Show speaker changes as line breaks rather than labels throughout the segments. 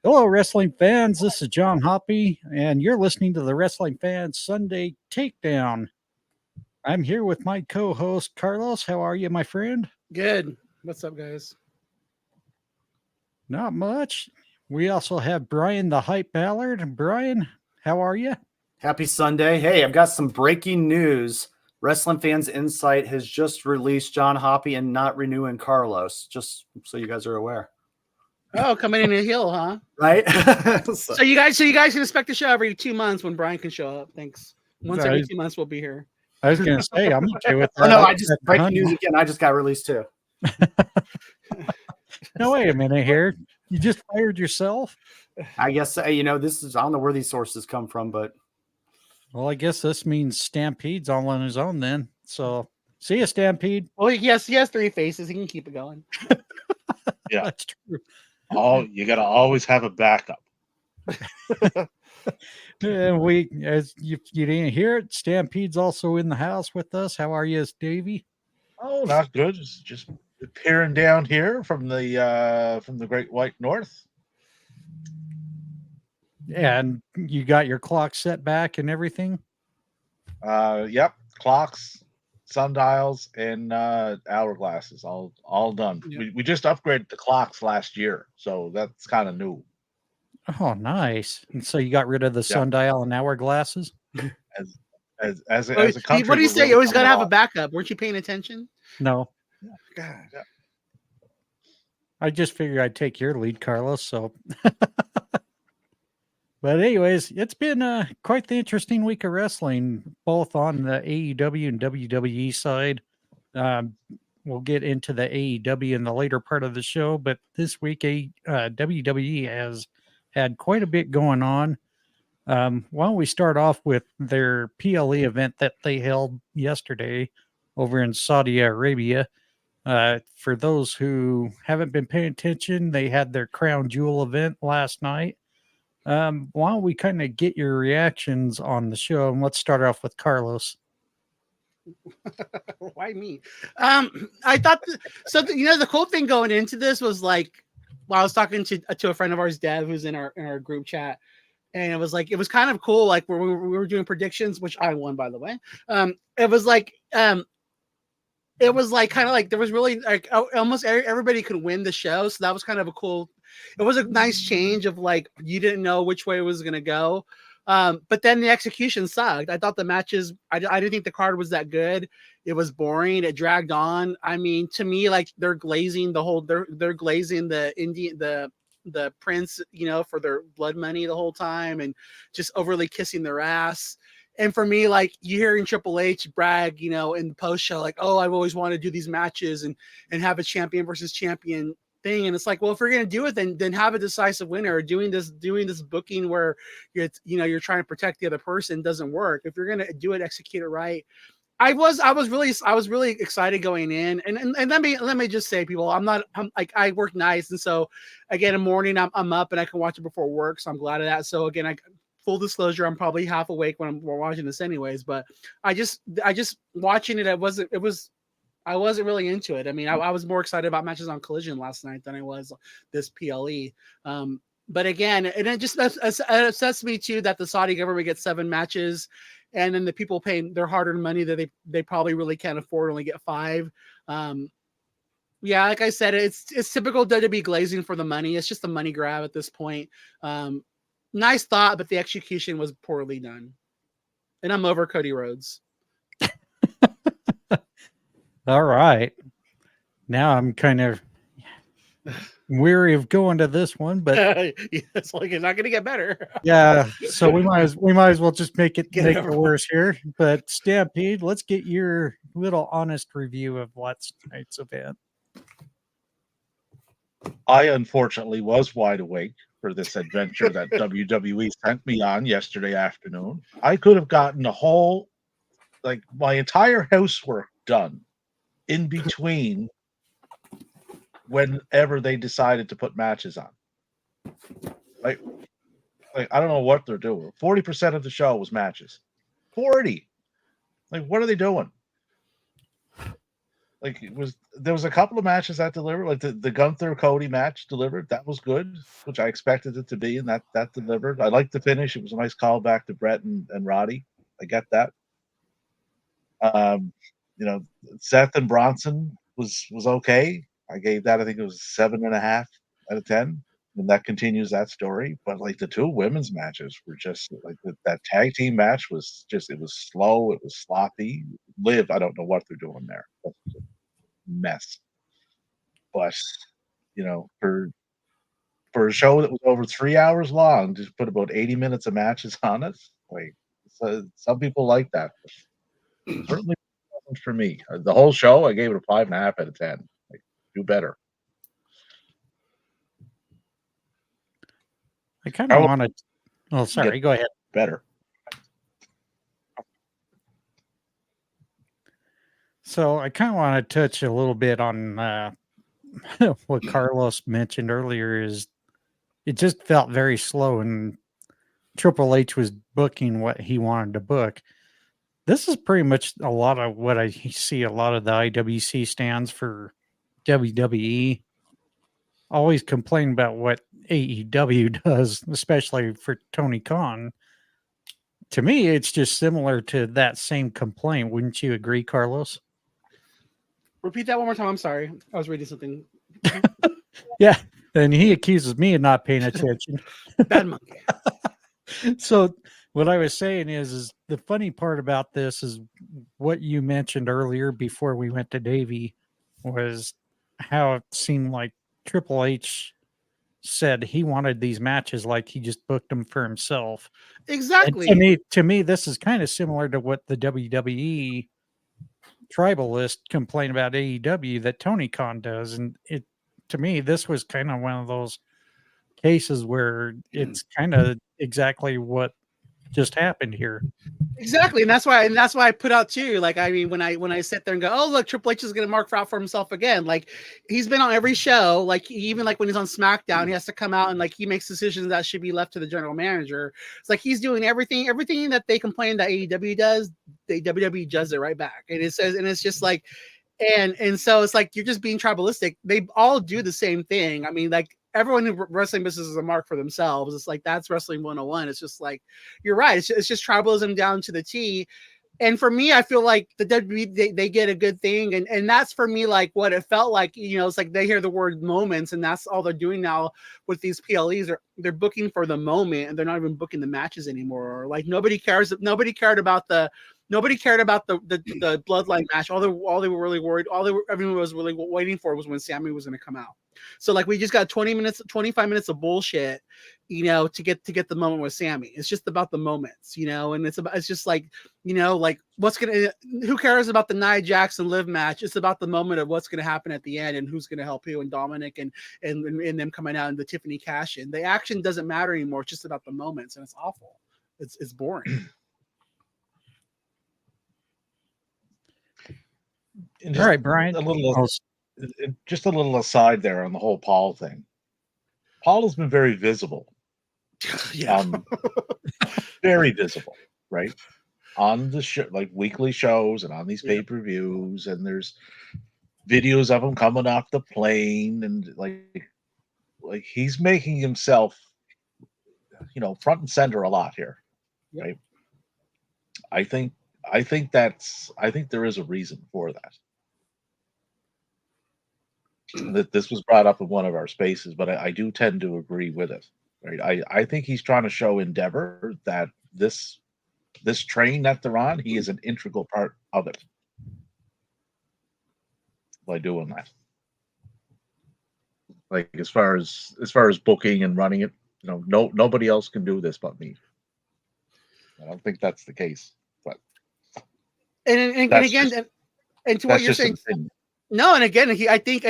Hello, wrestling fans. This is John Hoppy, and you're listening to the Wrestling Fans Sunday Takedown. I'm here with my co-host Carlos. How are you, my friend?
Good. What's up, guys?
Not much. We also have Brian the Hype Ballard. Brian, how are you?
Happy Sunday. Hey, I've got some breaking news. Wrestling Fans Insight has just released John Hoppy and not renewing Carlos, just so you guys are aware.
Oh, coming in a heel, huh?
Right?
So you guys can expect the show every 2 months when Brian can show up. Thanks. Once every 2 months we'll be here.
I was going to say, I'm okay with that.
Oh, no, I just breaking news again. I just got released too.
No, wait a minute here. You just fired yourself?
I guess, this is, I don't know where these sources come from, but.
Well, I guess this means Stampede's all on his own then. So, see you, Stampede.
Well, yes, he has 3 faces. He can keep it going.
Yeah,
that's true.
You got to always have a backup.
And we, as you didn't hear it, Stampede's also in the house with us. How are you, Davey?
Oh, not good. Just peering down here from the Great White North.
And you got your clock set back and everything?
Yep, clocks, sundials, and hourglasses, all done.
Yep.
We just upgraded the clocks last year, so that's kind of new.
Oh, nice. And so you got rid of the sundial and hourglasses?
As a country,
what do you say? You always got to have a backup. Weren't you paying attention?
No.
Yeah.
I just figured I'd take your lead, Carlos. So, but anyways, it's been quite the interesting week of wrestling, both on the AEW and WWE side. We'll get into the AEW in the later part of the show, but this week, WWE has had quite a bit going on. Why don't we start off with their PLE event that they held yesterday over in Saudi Arabia. For those who haven't been paying attention, they had their Crown Jewel event last night. Why don't we kind of get your reactions on the show? And let's start off with Carlos.
Why me? I thought the cool thing going into this was like, I was talking to a friend of ours, Dev, who's in our group chat, and it was kind of cool. Like where we were doing predictions, which I won, by the way. It was like kind of like there was really like almost everybody could win the show, so that was kind of a cool. It was a nice change of like you didn't know which way it was gonna go. But then the execution sucked. I thought the matches, I didn't think the card was that good. It was boring. It dragged on. I mean, to me, like they're glazing they're glazing the prince, for their blood money the whole time and just overly kissing their ass. And for me, like you hearing Triple H brag, in the post show, like, oh, I've always wanted to do these matches and have a champion versus champion thing. And it's like, well, if we're going to do it, then have a decisive winner. Doing this booking where you're trying to protect the other person doesn't work. If you're going to do it, execute it right. I was really excited going in. And let me just say, people, I work nights. And so again, in the morning I'm up and I can watch it before work. So I'm glad of that. So again, full disclosure, I'm probably half awake when we're watching this anyways, but I just watching it. I wasn't really into it. I mean, I was more excited about matches on Collision last night than I was this PLE. But again, and it just upsets me too that the Saudi government gets 7 matches, and then the people paying their hard-earned money that they probably really can't afford only get 5. Yeah, like I said, it's typical WWE glazing for the money. It's just a money grab at this point. Nice thought, but the execution was poorly done. And I'm over Cody Rhodes.
All right. Now I'm kind of weary of going to this one, but
it's like it's not going to get better.
Yeah, so we might as well just make it worse here. But Stampede, let's get your little honest review of last night's event.
I unfortunately was wide awake for this adventure that WWE sent me on yesterday afternoon. I could have gotten my entire housework done in between whenever they decided to put matches on. Like I don't know what they're doing. 40% of the show was matches. 40. Like, what are they doing? like there was a couple of matches that delivered, like the Gunther Cody match delivered. That was good, which I expected it to be, and that delivered. I liked the finish. It was a nice callback to Brett and Roddy. I get that. You know, Seth and Bronson was okay. I gave that, I think it was 7.5 out of 10. And that continues that story. But like the two women's matches were just like that tag team match was just, it was slow, it was sloppy. Liv, I don't know what they're doing there. That's a mess. But you know, for a show that was over 3 hours long, just put about 80 minutes of matches on it. Like, so some people like that. Certainly wasn't for me. The whole show, I gave it a 5.5 out of 10. Like, do better.
I kind of wanted. Oh, sorry. Go ahead.
Better.
So I kind of want to touch a little bit on what Carlos mentioned earlier. Is it just felt very slow, and Triple H was booking what he wanted to book. This is pretty much a lot of what I see a lot of the IWC stands for WWE. Always complain about what AEW does, especially for Tony Khan. To me, it's just similar to that same complaint. Wouldn't you agree, Carlos?
Repeat that one more time. I'm sorry. I was reading something.
Yeah. And he accuses me of not paying attention.
Bad monkey.
So what I was saying is the funny part about this is what you mentioned earlier before we went to Davey was how it seemed like Triple H said he wanted these matches like he just booked them for himself.
Exactly.
And to me, this is kind of similar to what the WWE tribalist complain about AEW that Tony Khan does. And to me, this was kind of one of those cases where it's kind of exactly what just happened here.
Exactly, and that's why I put out too. Like, I mean, when I sit there and go, oh look, Triple H is going to mark out for himself again. Like, he's been on every show. Like, even like when he's on SmackDown, he has to come out and like he makes decisions that should be left to the general manager. It's like he's doing everything that they complain that AEW does. WWE does it right back, and it's just like, and so it's like you're just being tribalistic. They all do the same thing. I mean, like, everyone in wrestling business is a mark for themselves. It's like, that's wrestling 101. It's just like, you're right. It's just tribalism down to the T. And for me, I feel like the WWE, they get a good thing. And that's for me, like what it felt like, you know, it's like they hear the word moments and that's all they're doing now with these PLEs. They're booking for the moment and they're not even booking the matches anymore. Or like nobody cared about the bloodline match. All they were really worried, everyone was really waiting for was when Sammy was going to come out. So like we just got 25 minutes of bullshit, you know, to get the moment with Sammy. It's just about the moments, you know, and it's just like, you know, like who cares about the Nia Jackson Liv match? It's about the moment of what's going to happen at the end and who's going to help who, and Dominic and them coming out and the Tiffany cash in. The action doesn't matter anymore. It's just about the moments, and it's awful. It's boring.
All right, Brian.
Just a little aside there on the whole Paul thing. Paul has been very visible.
Yeah.
Very visible, right? On the show, like weekly shows and on these pay-per-views, and there's videos of him coming off the plane, and like he's making himself, you know, front and center a lot here, right? I think there is a reason for that. That this was brought up in one of our spaces, but I do tend to agree with it. Right? I think he's trying to show Endeavor that this train that they're on, he is an integral part of it by doing that. Like as far as booking and running it, you know, nobody else can do this but me. I don't think that's the case, but
and again, and to what you're saying. No, and again, I think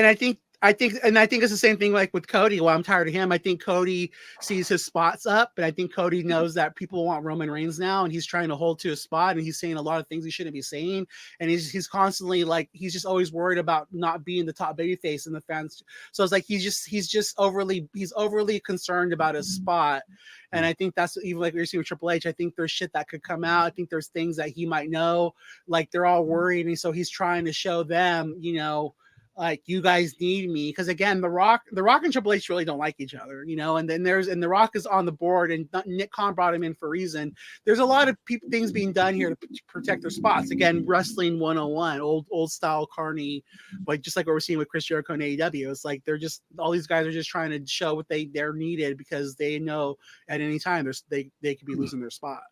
I think it's the same thing like with Cody. Well, I'm tired of him. I think Cody sees his spots up, but I think Cody knows that people want Roman Reigns now, and he's trying to hold to his spot, and he's saying a lot of things he shouldn't be saying, and he's constantly like he's just always worried about not being the top babyface in the fans. So it's like he's just overly concerned about his spot, and I think that's even like we're seeing with Triple H. I think there's shit that could come out. I think there's things that he might know, like they're all worried, and so he's trying to show them, like you guys need me, because again, the Rock and Triple H really don't like each other, and then the Rock is on the board, and Nick Khan brought him in for a reason. There's a lot of things being done here to protect their spots. Again, wrestling 101, old style Carney, like just like what we're seeing with Chris Jericho and AEW. It's like they're just all these guys are just trying to show what they're needed, because they know at any time they could be losing their spot.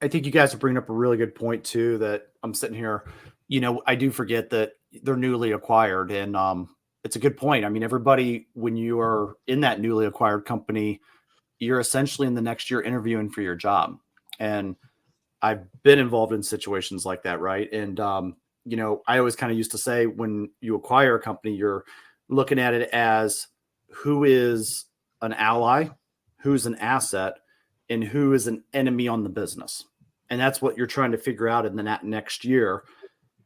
I think you guys are bringing up a really good point too, that I'm sitting here, I do forget that they're newly acquired, and it's a good point. I mean, everybody, when you are in that newly acquired company, you're essentially in the next year interviewing for your job. And I've been involved in situations like that. Right. And, I always kind of used to say, when you acquire a company, you're looking at it as who is an ally, who's an asset, and who is an enemy on the business. And that's what you're trying to figure out in the next year.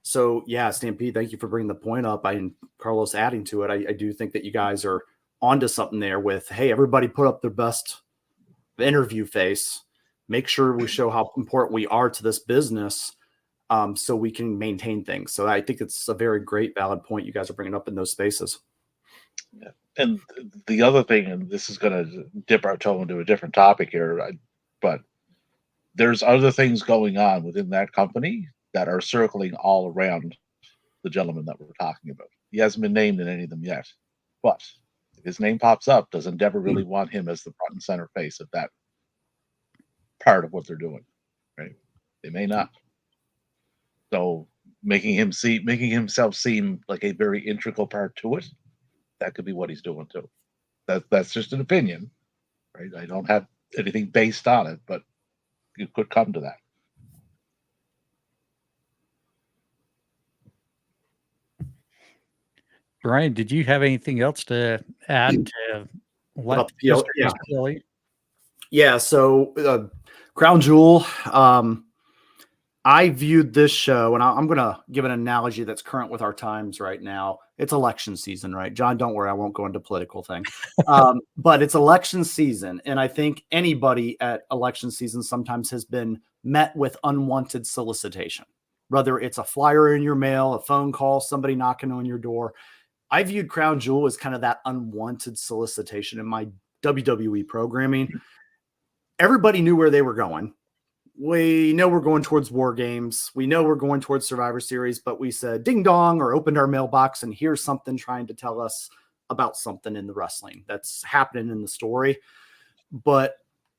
So yeah, Stampede, thank you for bringing the point up. And Carlos adding to it. I do think that you guys are onto something there with, hey, everybody put up their best interview face. Make sure we show how important we are to this business, so we can maintain things. So I think it's a very great, valid point you guys are bringing up in those spaces.
Yeah. And the other thing, and this is going to dip our toe into a different topic here, but there's other things going on within that company that are circling all around the gentleman that we're talking about. He hasn't been named in any of them yet, but if his name pops up, does Endeavor really want him as the front and center face of that part of what they're doing? Right? They may not. So making himself seem like a very integral part to it, that could be what he's doing too. That's just an opinion, right? I don't have anything based on it, but it could come to that.
Brian, did you have anything else to add to what
Yeah.
Kelly?
Yeah. So Crown Jewel, I viewed this show, and I'm going to give an analogy that's current with our times right now. It's election season, right? John, don't worry. I won't go into political thing. But it's election season. And I think anybody at election season sometimes has been met with unwanted solicitation, whether it's a flyer in your mail, a phone call, somebody knocking on your door. I viewed Crown Jewel as kind of that unwanted solicitation in my WWE programming. Everybody knew where they were going. We know we're going towards War Games. We know we're going towards Survivor Series, but we said ding dong or opened our mailbox and here's something trying to tell us about something in the wrestling that's happening in the story. But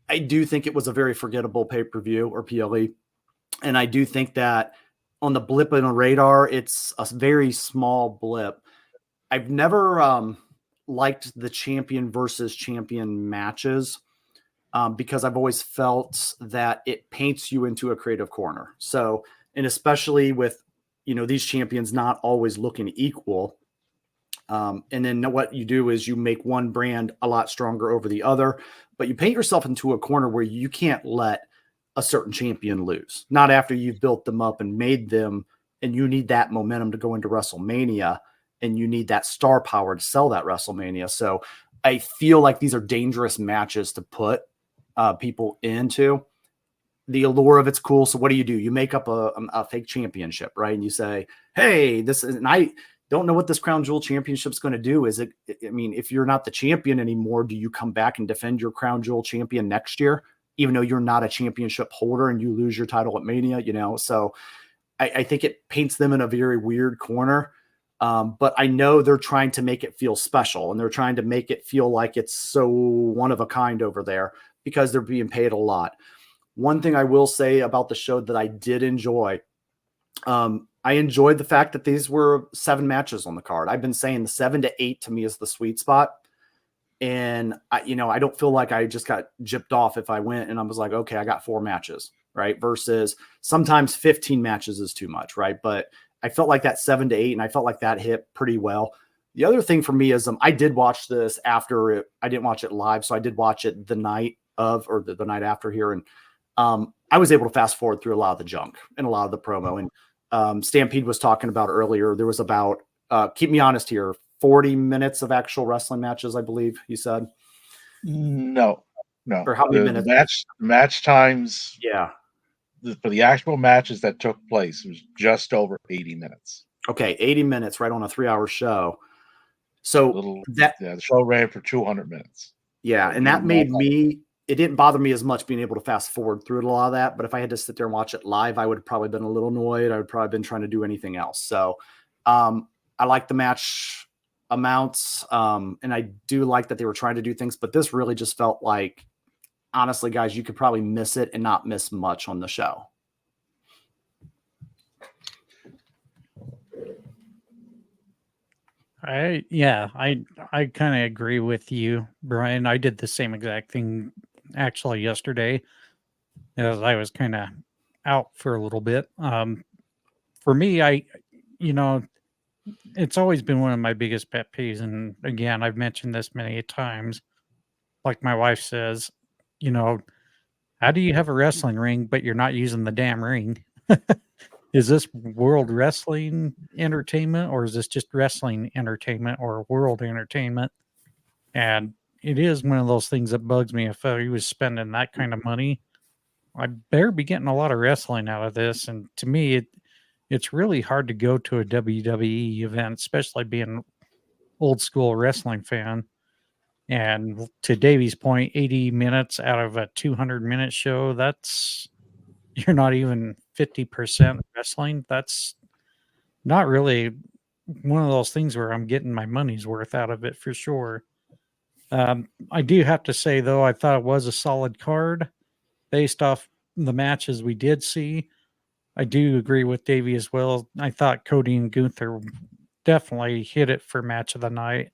I do think it was a very forgettable pay-per-view or PLE. And I do think that on the blip in a radar, it's a very small blip. I've never liked the champion versus champion matches. Because I've always felt that it paints you into a creative corner. So, and especially with, these champions not always looking equal. And then what you do is you make one brand a lot stronger over the other, but you paint yourself into a corner where you can't let a certain champion lose. Not after you've built them up and made them, and you need that momentum to go into WrestleMania, and you need that star power to sell that WrestleMania. So I feel like these are dangerous matches to put people into. The allure of it's cool. So what do? You make up a fake championship, right? And you say, hey, and I don't know what this Crown Jewel championship is going to do. If you're not the champion anymore, do you come back and defend your Crown Jewel champion next year, even though you're not a championship holder and you lose your title at Mania, So I think it paints them in a very weird corner. But I know they're trying to make it feel special, and they're trying to make it feel like it's so one of a kind over there, because they're being paid a lot. One thing I will say about the show that I did enjoy, I enjoyed the fact that these were 7 matches on the card. I've been saying the 7 to 8 to me is the sweet spot. And I don't feel like I just got gypped off if I went and I was like, okay, I got 4 matches, right? Versus sometimes 15 matches is too much, right? But I felt like that 7 to 8, and I felt like that hit pretty well. The other thing for me is I did watch this after it. I didn't watch it live, so I did watch it the night of, or the night after here, and I was able to fast forward through a lot of the junk and a lot of the promo. And Stampede was talking about earlier, there was about, keep me honest here, 40 minutes of actual wrestling matches, I believe you said.
No.
Or how many
The
minutes?
match times.
Yeah.
For the actual matches that took place, it was just over 80 minutes.
Okay, 80 minutes right on a 3-hour show. So
the show ran for 200 minutes.
Yeah, and that made me, it didn't bother me as much being able to fast forward through a lot of that, but if I had to sit there and watch it live, I would have probably been a little annoyed. I would probably been trying to do anything else. So I like the match amounts, and I do like that they were trying to do things, but this really just felt like, honestly, guys, you could probably miss it and not miss much on the show.
I kind of agree with you, Brian. I did the same exact thing actually yesterday, as I was kind of out for a little bit. For me, it's always been one of my biggest pet peeves, and again, I've mentioned this many times. Like my wife says, how do you have a wrestling ring but you're not using the damn ring? Is this world wrestling entertainment, or is this just wrestling entertainment or world entertainment? And it is one of those things that bugs me. If he was spending that kind of money, I better be getting a lot of wrestling out of this. And to me, it's really hard to go to a WWE event, especially being an old school wrestling fan. And to Davey's point, 80 minutes out of a 200-minute show, you're not even 50% wrestling. That's not really one of those things where I'm getting my money's worth out of it for sure. I do have to say, though, I thought it was a solid card based off the matches we did see. I do agree with Davey as well. I thought Cody and Gunther definitely hit it for match of the night.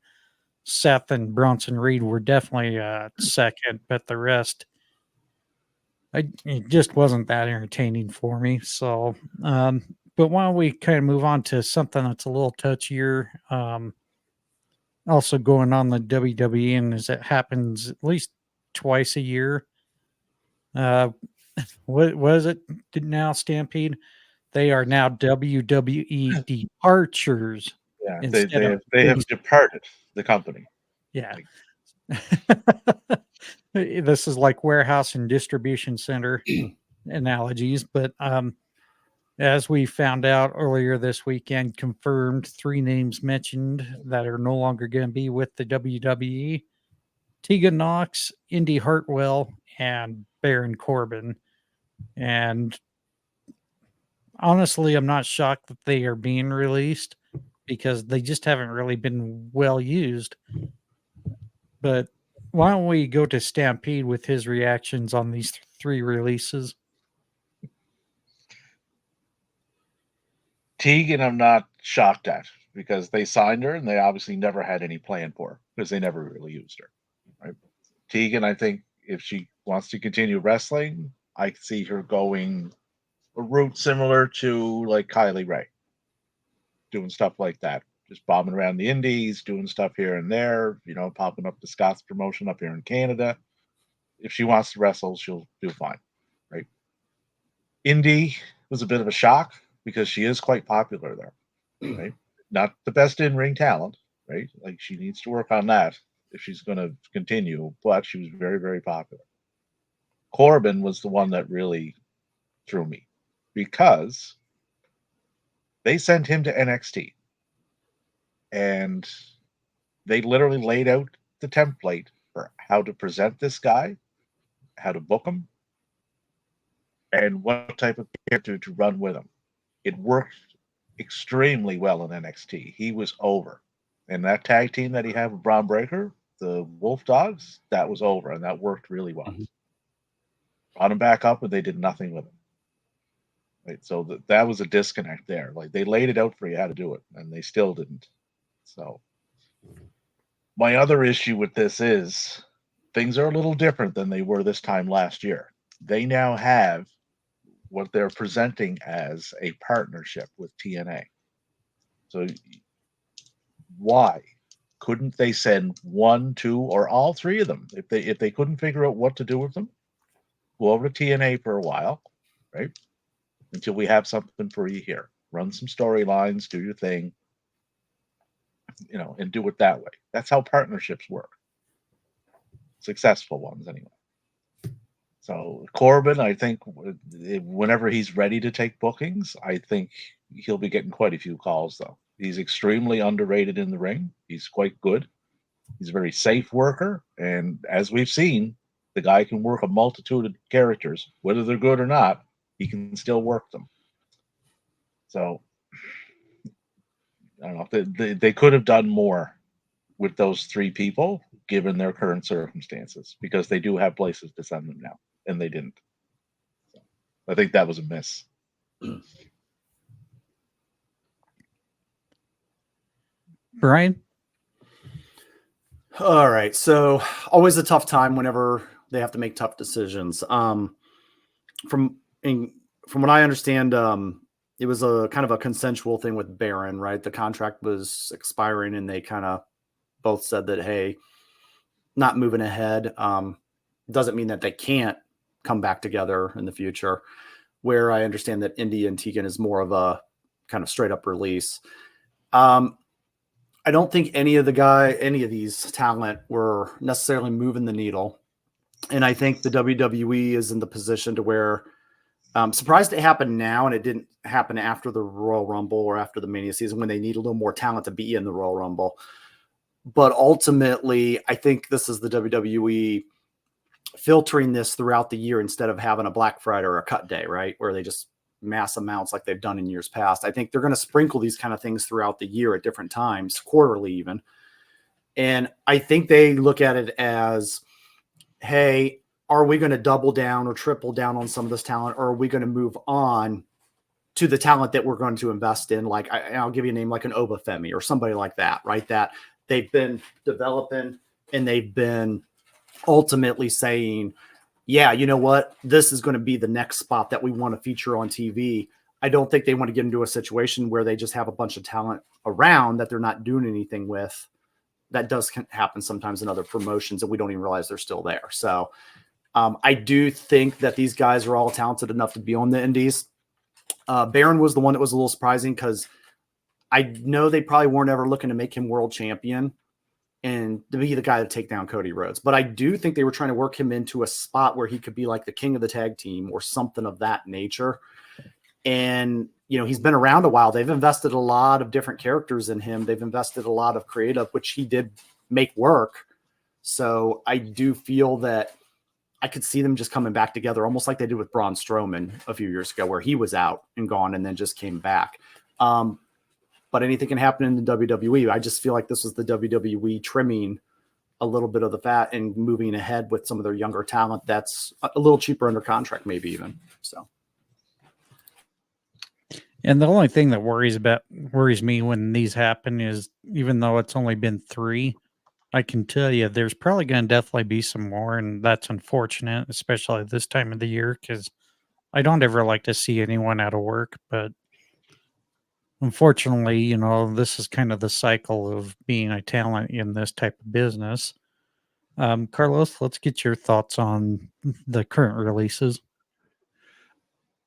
Seth and Bronson Reed were definitely second, but the rest, it just wasn't that entertaining for me. So, but why don't we kind of move on to something that's a little touchier? Also going on the WWE, and as it happens at least twice a year. What was it now, Stampede? They are now WWE departures.
Yeah, they have departed the company.
Yeah. This is like warehouse and distribution center analogies, but as we found out earlier this weekend, confirmed 3 names mentioned that are no longer going to be with the WWE: Tegan Knox, Indy Hartwell, and Baron Corbin. And honestly, I'm not shocked that they are being released because they just haven't really been well used. But why don't we go to Stampede with his reactions on these 3 releases?
Tegan, I'm not shocked at, because they signed her and they obviously never had any plan for her because they never really used her. Right? Tegan, I think if she wants to continue wrestling, I see her going a route similar to like Kylie Ray, doing stuff like that, just bobbing around the indies, doing stuff here and there, popping up to Scott's promotion up here in Canada. If she wants to wrestle, she'll do fine, right? Indy was a bit of a shock because she is quite popular there, right? Not the best in-ring talent, right? Like, she needs to work on that if she's going to continue, but she was very, very popular. Corbin was the one that really threw me because they sent him to NXT and they literally laid out the template for how to present this guy, how to book him, and what type of character to run with him. It worked extremely well in NXT. He was over. And that tag team that he had with Braun Breaker, the Wolf Dogs, that was over, and that worked really well. Mm-hmm. Brought him back up, and they did nothing with him. Right? So that was a disconnect there. Like, they laid it out for you how to do it, and they still didn't. So my other issue with this is things are a little different than they were this time last year. They now have what they're presenting as a partnership with TNA. So why couldn't they send 1, 2, or all 3 of them? If they couldn't figure out what to do with them, go over to TNA for a while, right? Until we have something for you here. Run some storylines, do your thing, and do it that way. That's how partnerships work. Successful ones, anyway. So Corbin, I think whenever he's ready to take bookings, I think he'll be getting quite a few calls, though. He's extremely underrated in the ring. He's quite good. He's a very safe worker. And as we've seen, the guy can work a multitude of characters. Whether they're good or not, he can still work them. So, I don't know. They could have done more with those 3 people, given their current circumstances, because they do have places to send them now, and they didn't. So, I think that was a miss.
Brian?
All right. So always a tough time whenever they have to make tough decisions. From what I understand, it was a kind of a consensual thing with Baron, right? The contract was expiring and they kind of both said that, hey, not moving ahead. Doesn't mean that they can't come back together in the future, where I understand that Indy and Tegan is more of a kind of straight up release. I don't think any of these talent were necessarily moving the needle. And I think the WWE is in the position to where I'm surprised it happened now and it didn't happen after the Royal Rumble or after the Mania season when they need a little more talent to be in the Royal Rumble. But ultimately, I think this is the WWE filtering this throughout the year instead of having a Black Friday or a cut day, right? Where they just mass amounts like they've done in years past. I think they're going to sprinkle these kind of things throughout the year at different times, quarterly even. And I think they look at it as, hey, are we going to double down or triple down on some of this talent, or are we going to move on to the talent that we're going to invest in? Like I'll give you a name like an Obafemi or somebody like that, right? That they've been developing and they've been ultimately saying, yeah, you know what? This is going to be the next spot that we want to feature on TV. I don't think they want to get into a situation where they just have a bunch of talent around that they're not doing anything with. That does happen sometimes in other promotions and we don't even realize they're still there. So I do think that these guys are all talented enough to be on the indies. Baron was the one that was a little surprising because I know they probably weren't ever looking to make him world champion and to be the guy to take down Cody Rhodes. But I do think they were trying to work him into a spot where he could be like the king of the tag team or something of that nature. And, he's been around a while. They've invested a lot of different characters in him. They've invested a lot of creative, which he did make work. So I do feel that I could see them just coming back together, almost like they did with Braun Strowman a few years ago, where he was out and gone and then just came back. But anything can happen in the WWE. I just feel like this was the WWE trimming a little bit of the fat and moving ahead with some of their younger talent that's a little cheaper under contract, maybe even. So.
And the only thing that worries me when these happen is, even though it's only been 3, I can tell you there's probably going to definitely be some more, and that's unfortunate, especially this time of the year, because I don't ever like to see anyone out of work, but unfortunately, this is kind of the cycle of being a talent in this type of business. Carlos, let's get your thoughts on the current releases.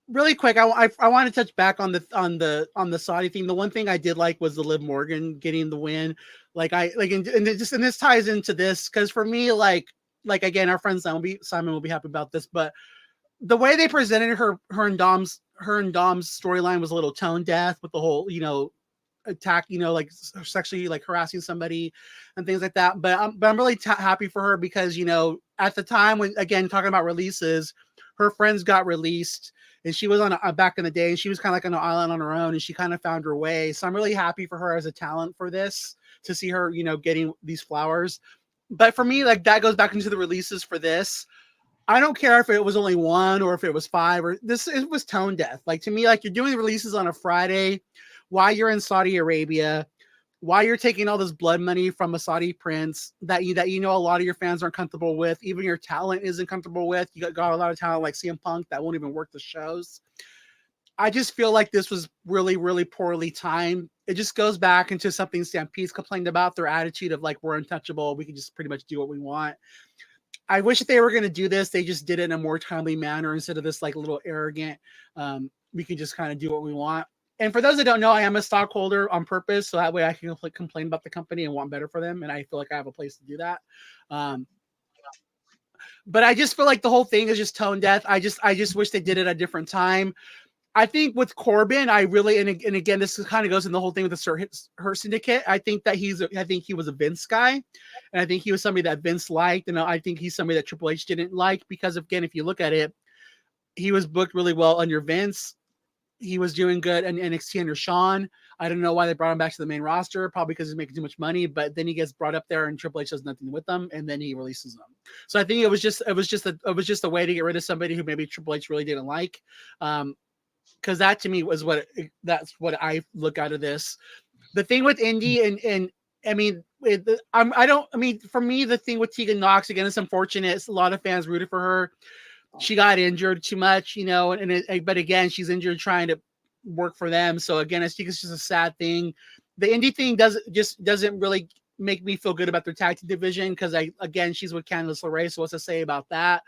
Really quick, I want to touch back on the Saudi thing. The one thing I did like was the Liv Morgan getting the win. And this ties into this because for me, like again, our friend Simon will be happy about this, but the way they presented her and Dom's storyline was a little tone deaf with the whole attack, like sexually like harassing somebody and things like that. But I'm really happy for her because at the time when, again, talking about releases, her friends got released and she was on back in the day and she was kind of like on an island on her own and she kind of found her way. So I'm really happy for her as a talent for this, to see her getting these flowers. But for me, like, that goes back into the releases for this. I don't care if it was only 1 or if it was 5 or this. It was tone deaf. Like, to me, like, you're doing releases on a Friday while you're in Saudi Arabia, while you're taking all this blood money from a Saudi prince that a lot of your fans aren't comfortable with, even your talent isn't comfortable with. You got a lot of talent like CM Punk that won't even work the shows. I just feel like this was really, really poorly timed. it just goes back into something Stampede's complained about, their attitude of like, we're untouchable. We can just pretty much do what we want. I wish that they were going to do this. They just did it in a more timely manner instead of this like little arrogant, we can just kind of do what we want. And for those that don't know, I am a stockholder on purpose. So that way I can complain about the company and want better for them. And I feel like I have a place to do that. But I just feel like the whole thing is just tone deaf. I just wish they did it at a different time. I think with Corbin, I really, and again, this kind of goes in the whole thing with the Hurt Syndicate. I think that I think he was a Vince guy, and I think he was somebody that Vince liked, and I think he's somebody that Triple H didn't like because, again, if you look at it, he was booked really well under Vince. He was doing good in NXT under Shawn. I don't know why they brought him back to the main roster, probably because he's making too much money, but then he gets brought up there and Triple H does nothing with them, and then he releases them. So I think it was just a way to get rid of somebody who maybe Triple H really didn't like. Because that to me was that's what I look out of this. The thing with Indy and I mean, for me, the thing with Tegan Knox, again, it's unfortunate. It's a lot of fans rooted for her. She got injured too much, but again, she's injured trying to work for them. So again, I think it's just a sad thing. The Indy thing doesn't really make me feel good about their tag team division because she's with Candice LeRae. So what's to say about that?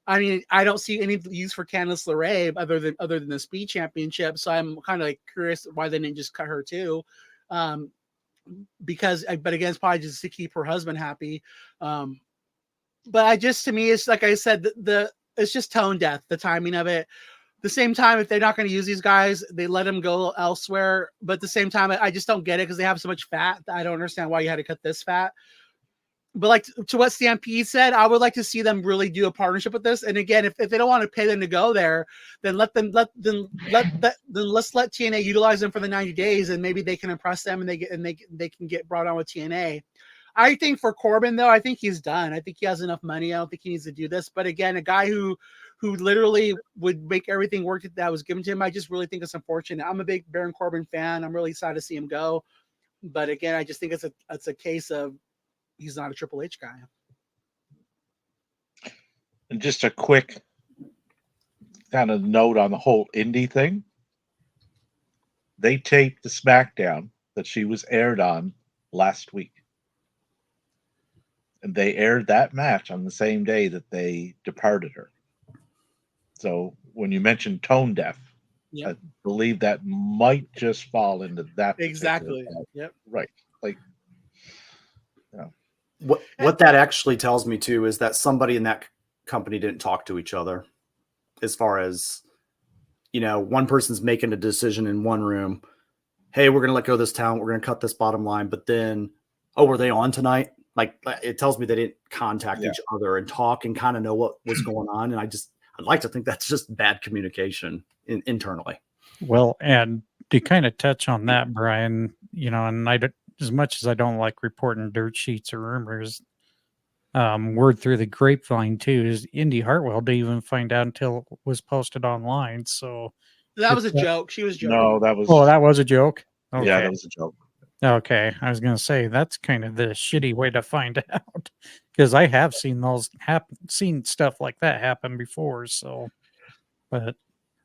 I mean, I don't see any use for Candice LeRae other than the Speed Championship. So I'm kind of like curious why they didn't just cut her too. But again, it's probably just to keep her husband happy. But to me, it's like I said, it's just tone deaf, the timing of it. The same time, if they're not going to use these guys, they let them go elsewhere. But at the same time, I just don't get it because they have so much fat. I don't understand why you had to cut this fat. But like to what Stampede said, I would like to see them really do a partnership with this. And again, if they don't want to pay them to go there, then let's let TNA utilize them for the 90 days, and maybe they can impress them, and they can get brought on with TNA. I think for Corbin though, I think he's done. I think he has enough money. I don't think he needs to do this. But again, a guy who literally would make everything work that was given to him, I just really think it's unfortunate. I'm a big Baron Corbin fan. I'm really sad to see him go. But again, I just think it's a case of he's not a Triple H guy.
And just a quick kind of note on the whole indie thing. They taped the SmackDown that she was aired on last week. And they aired that match on the same day that they departed her. So when you mentioned tone deaf, yep. I believe that might just fall into that.
Exactly. Yep.
Right. Like,
What that actually tells me too is that somebody in that company didn't talk to each other, as far as, one person's making a decision in one room. Hey, we're going to let go of this talent. We're going to cut this bottom line. But then, were they on tonight? Like, it tells me they didn't contact each other and talk and kind of know what was going on. And I'd like to think that's just bad communication internally.
Well, and to kind of touch on that, Brian, and as much as I don't like reporting dirt sheets or rumors, word through the grapevine too is Indy Hartwell didn't even find out until it was posted online. So
that was a joke. She was joking.
No, that was.
Oh, that was a joke. Okay.
Yeah, that was a joke.
Okay, I was going to say that's kind of the shitty way to find out because I have seen seen stuff like that happen before. So, but.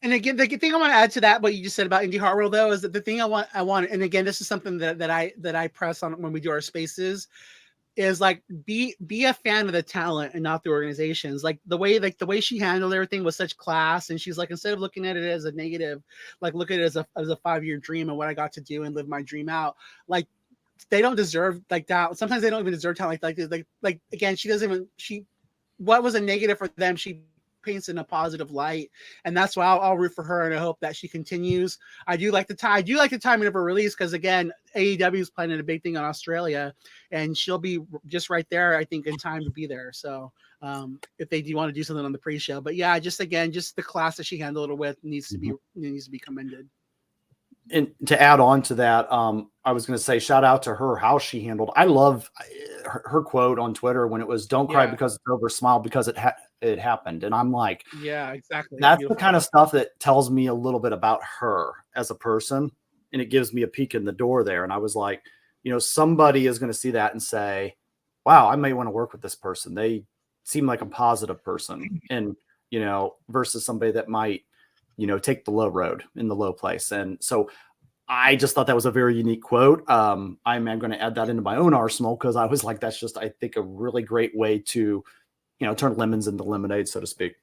And again, the thing I want to add to that, what you just said about Indy Hartwell, though, is that the thing I want, and again, this is something that I press on when we do our spaces, is like be a fan of the talent and not the organizations. Like the way she handled everything was such class, and she's like, instead of looking at it as a negative, like look at it as a 5-year dream and what I got to do and live my dream out. Like they don't deserve like that. Sometimes they don't even deserve talent like again, what was a negative for them, she paints in a positive light, and that's why I'll root for her, and I hope that she continues. I do like the timing of her release because again, AEW is planning a big thing on Australia, and she'll be just right there, I think, in time to be there. So if they do want to do something on the pre-show, but yeah, just the class that she handled it with needs to be commended.
And to add on to that, I was going to say, shout out to her, how she handled. I love her quote on Twitter when it was, "Don't cry because it's over, smile because it happened." And I'm like,
yeah, exactly.
That's
beautiful.
The kind of stuff that tells me a little bit about her as a person, and it gives me a peek in the door there. And I was like, somebody is going to see that and say, wow, I may want to work with this person. They seem like a positive person, and versus somebody that might take the low road in the low place. And so I just thought that was a very unique quote. I'm going to add that into my own arsenal because I was like, that's just, I think, a really great way to, turn lemons into lemonade, so to speak.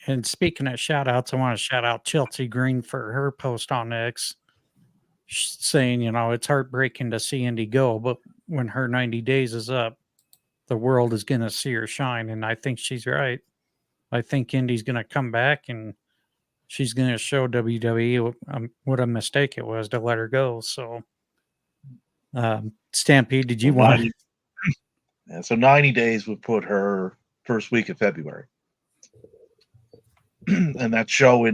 And speaking of shout outs, I want to shout out Chelsea Green for her post on X saying, it's heartbreaking to see Indy go, but when her 90 days is up, the world is going to see her shine. And I think she's right. I think Indy's going to come back and she's going to show WWE what a mistake it was to let her go. So, Stampede, did you want to?
Yeah, so 90 days would put her first week of February. And that show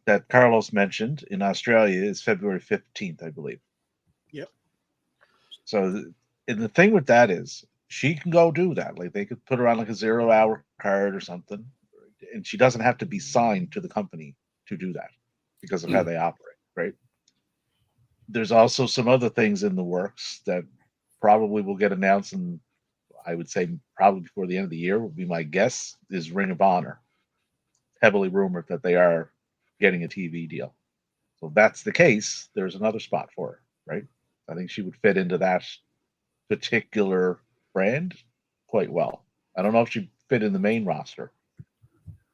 that Carlos mentioned in Australia is February 15th, I believe.
Yep.
So and the thing with that is she can go do that. Like they could put her on like a 0-hour card or something. And she doesn't have to be signed to the company to do that because of how they operate, right? There's also some other things in the works that probably will get announced, and I would say probably before the end of the year would be my guess, is Ring of Honor. Heavily rumored that they are getting a TV deal. So if that's the case, there's another spot for her, right? I think she would fit into that particular brand quite well. I don't know if she'd fit in the main roster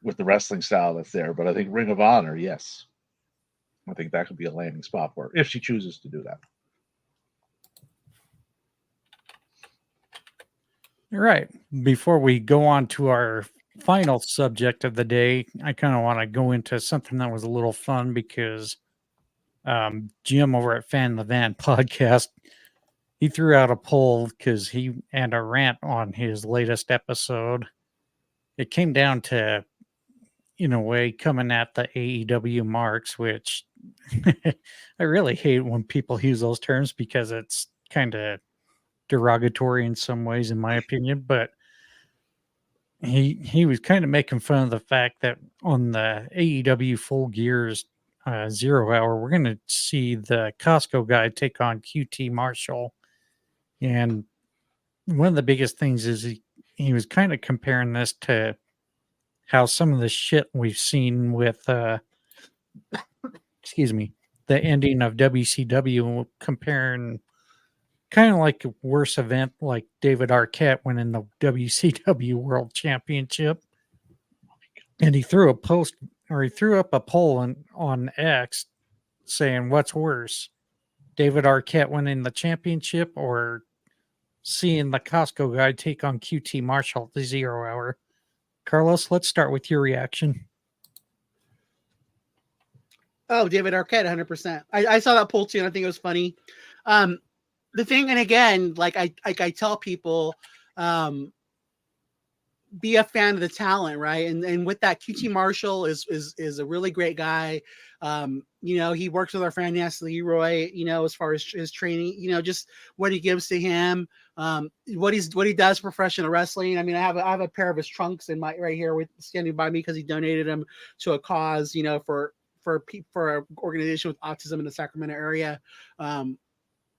with the wrestling style that's there, but I think Ring of Honor, yes. I think that could be a landing spot for her if she chooses to do that.
All right. Before we go on to our final subject of the day, I kind of want to go into something that was a little fun because Jim over at Fan the Van podcast, he threw out a poll because he had a rant on his latest episode. It came down to, in a way, coming at the AEW marks, which I really hate when people use those terms because it's kind of derogatory in some ways, in my opinion. But he was kind of making fun of the fact that on the AEW Full Gear's 0 hour, we're going to see the Costco guy take on QT Marshall. And one of the biggest things is he was kind of comparing this to how some of the shit we've seen with, excuse me, the ending of WCW, comparing kind of like a worse event like David Arquette winning the WCW World Championship. And he threw up a poll on X saying, what's worse, David Arquette winning the championship or seeing the Costco guy take on QT Marshall at the 0 hour? Carlos, let's start with your reaction.
Oh, David Arquette, 100%. I saw that poll too, and I think it was funny. The thing, and again, like I tell people, be a fan of the talent, right? And with that, QT Marshall is a really great guy. He works with our friend Nasty Leroy, as far as his training, just what he gives to him, what he does for professional wrestling. I mean, I have a pair of his trunks in my right here with standing by me because he donated them to a cause, for an organization with autism in the Sacramento area.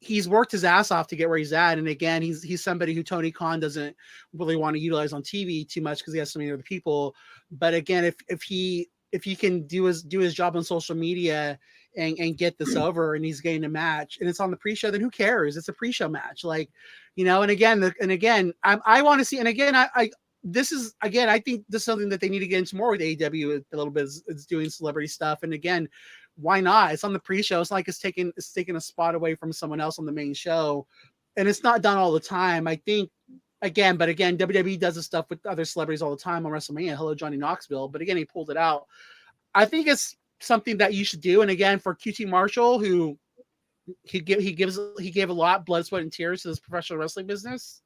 He's worked his ass off to get where he's at. And again, he's somebody who Tony Khan doesn't really want to utilize on TV too much because he has so many other people. But again, if he can do his job on social media and get this over and he's getting a match and it's on the pre-show, then who cares? It's a pre-show match. Like, and again, I want to see, and again, I think this is something that they need to get into more with AEW a little bit is doing celebrity stuff. And again, why not? It's on the pre-show. It's like it's taking a spot away from someone else on the main show. And it's not done all the time. I think again, WWE does this stuff with other celebrities all the time on WrestleMania. Hello, Johnny Knoxville. But again, he pulled it out. I think it's something that you should do. And again, for QT Marshall, who he gave a lot, blood, sweat, and tears to this professional wrestling business.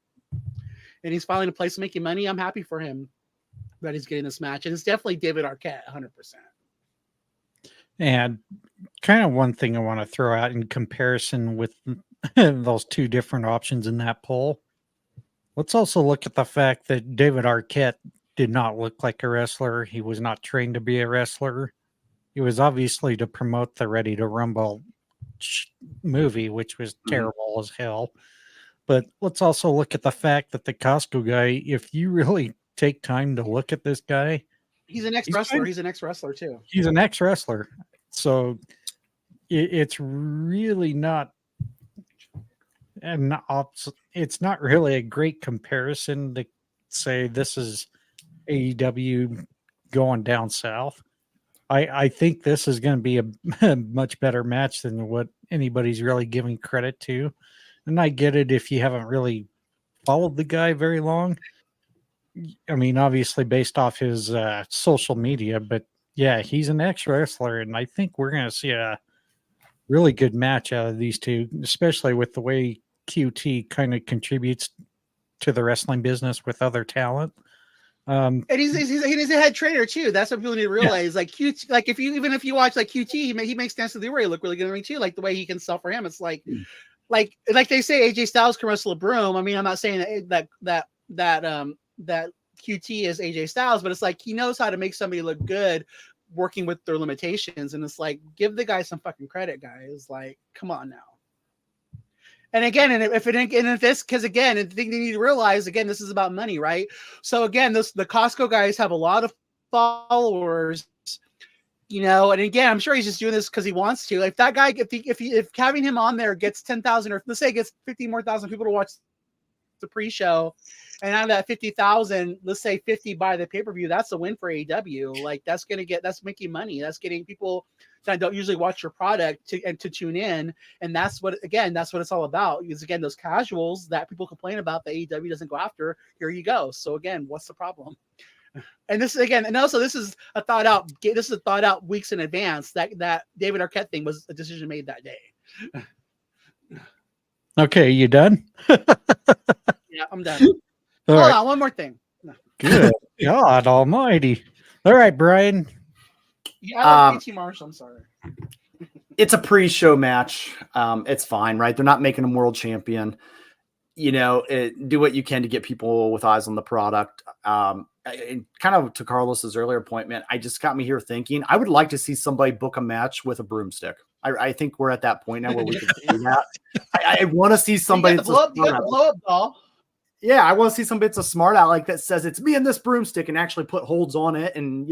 And he's finally in a place making money. I'm happy for him that he's getting this match. And it's definitely David Arquette, 100%.
And kind of one thing I want to throw out in comparison with those two different options in that poll. Let's also look at the fact that David Arquette did not look like a wrestler. He was not trained to be a wrestler. He was obviously to promote the Ready to Rumble movie, which was terrible as hell. But let's also look at the fact that the Costco guy, if you really take time to look at this guy,
he's an ex-wrestler. He's an ex-wrestler too.
He's an ex-wrestler. So it's really not, and it's not really a great comparison to say this is AEW going down south. I think this is going to be a much better match than what anybody's really giving credit to. And I get it if you haven't really followed the guy very long. I mean, obviously based off his social media, but yeah, he's an ex-wrestler, and I think we're going to see a really good match out of these two, especially with the way QT kind of contributes to the wrestling business with other talent.
And he's a head trainer too. That's what people need to realize. Like QT, like if you watch like QT, he makes Dance of the Warrior look really good to me too. Like the way he can sell for him, it's like they say AJ Styles can wrestle a broom. I mean, I'm not saying that QT is AJ Styles, but it's like he knows how to make somebody look good working with their limitations. And it's like, give the guy some fucking credit, guys. Like, come on now. And again, because again, the thing they need to realize, again, this is about money, right? So again, the Costco guys have a lot of followers, and again, I'm sure he's just doing this because he wants to. If that guy, if having him on there gets 10,000, or let's say it gets 50 more thousand people to watch the pre-show, and out of that 50,000, let's say 50 buy the pay-per-view, that's a win for AEW. Like that's making money. That's getting people that don't usually watch your product to tune in. And that's what it's all about. Because again, those casuals that people complain about that AEW doesn't go after, here you go. So again, what's the problem? And this is a thought out weeks in advance. That David Arquette thing was a decision made that day.
Okay, you done?
Yeah, I'm done. Hold on, one more thing.
Good God Almighty! All right, Brian.
Yeah, I like PT Marshall. I'm sorry.
It's a pre-show match. It's fine, right? They're not making him world champion. Do what you can to get people with eyes on the product. Kind of to Carlos's earlier point, man, I just got me here thinking I would like to see somebody book a match with a broomstick. I think we're at that point now where we can do that. I want to see somebody that's a blow up doll. Yeah, I want to see somebody that's a smart aleck that says it's me and this broomstick and actually put holds on it, and